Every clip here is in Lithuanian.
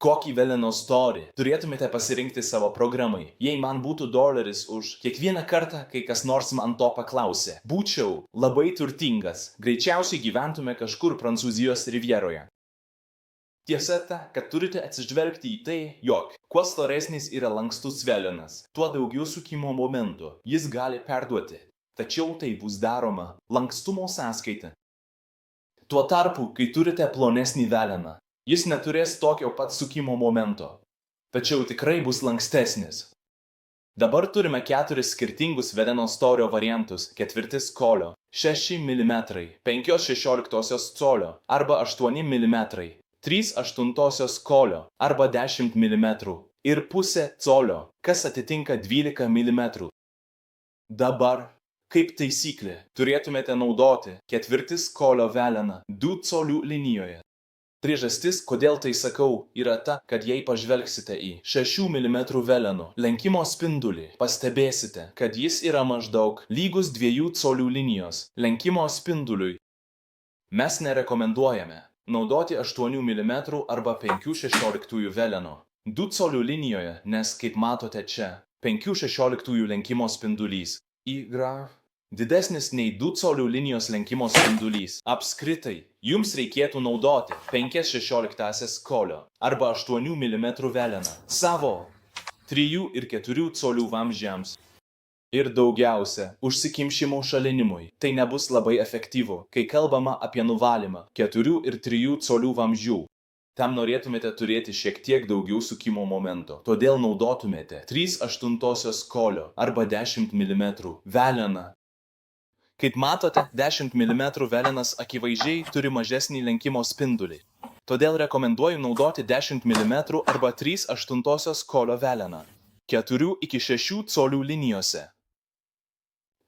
Kokį veleno storį turėtumėte pasirinkti savo programai? Jei man būtų $1 už kiekvieną kartą, kai kas nors man to paklausė, būčiau labai turtingas. Greičiausiai gyventume kažkur Prancūzijos rivjeroje. Tiesa ta, kad turite atsižvelgti į tai, jog kuo storesnis yra lankstus velenas, tuo daugiau sukimo momentų jis gali perduoti. Tačiau tai bus daroma lankstumo sąskaita. Tuo tarpu, kai turite plonesnį veleną, jis neturės tokio pat sukimo momento, tačiau tikrai bus lankstesnis. Dabar turime 4 skirtingus veleno storio variantus: 4 colio, 6 mm, 5/16 colio arba 8 mm, 3/8 colio arba 10 mm ir pusė colio, kas atitinka 12 mm. Dabar, kaip taisyklė, turėtumėte naudoti 4 colio veleną 2 colių linijoje. Priežastis, kodėl tai sakau, yra ta, kad jei pažvelgsite į 6 mm veleno lenkimo spindulį, pastebėsite, kad jis yra maždaug lygus 2 colių linijos lenkimo spinduliui. Mes nerekomenduojame naudoti 8 mm arba 5/16 veleno 2 colių linijoje, nes, kaip matote čia, 5/16 lenkimo spindulys yra didesnis nei 2 colių linijos lenkimo spindulys. Apskritai, jums reikėtų naudoti 5/16 colio arba 8 mm veleną savo 3 ir 4 colių vamzdžiams. Ir daugiausia užsikimšimo šalinimui. Tai nebus labai efektyvu, kai kalbama apie nuvalymą 4 ir 3 colių vamzdžių. Tam norėtumėte turėti šiek tiek daugiau sukimo momento, todėl naudotumėte 3/8 colio arba 10 mm veleną. Kaip matote, 10 mm velenas akivaizdžiai turi mažesnį lenkimo spindulį. Todėl rekomenduoju naudoti 10 mm arba 3/8 colio veleną 4 iki 6 colių linijose.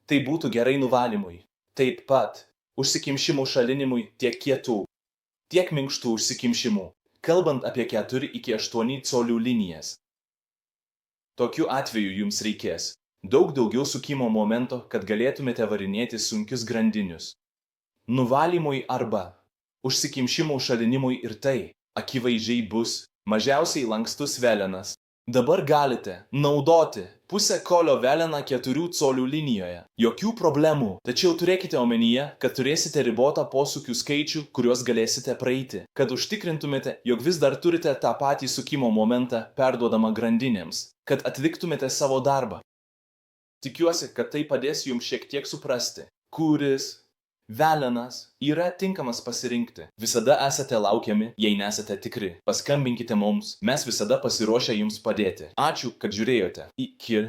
Tai būtų gerai nuvalymui. Taip pat užsikimšimų šalinimui tiek kietų, tiek minkštų užsikimšimų, kalbant apie 4 iki 8 colių linijas. Tokiu atveju jums reikės daug daugiau sukimo momento, kad galėtumėte varinėti sunkius grandinius. Nuvalymui arba užsikimšimų šalinimui ir tai akivaizdžiai bus mažiausiai lankstus velenas. Dabar galite naudoti pusę colio veleną 4 colių linijoje. Jokių problemų, tačiau turėkite omenyje, kad turėsite ribotą posūkių skaičių, kuriuos galėsite praeiti, kad užtikrintumėte, jog vis dar turite tą patį sukimo momentą perduodamą grandinėms, kad atliktumėte savo darbą. Tikiuosi, kad tai padės jums šiek tiek suprasti, kuris velenas yra tinkamas pasirinkti. Visada esate laukiami, jei nesate tikri. Paskambinkite mums, mes visada pasiruošę jums padėti. Ačiū, kad žiūrėjote. Iki.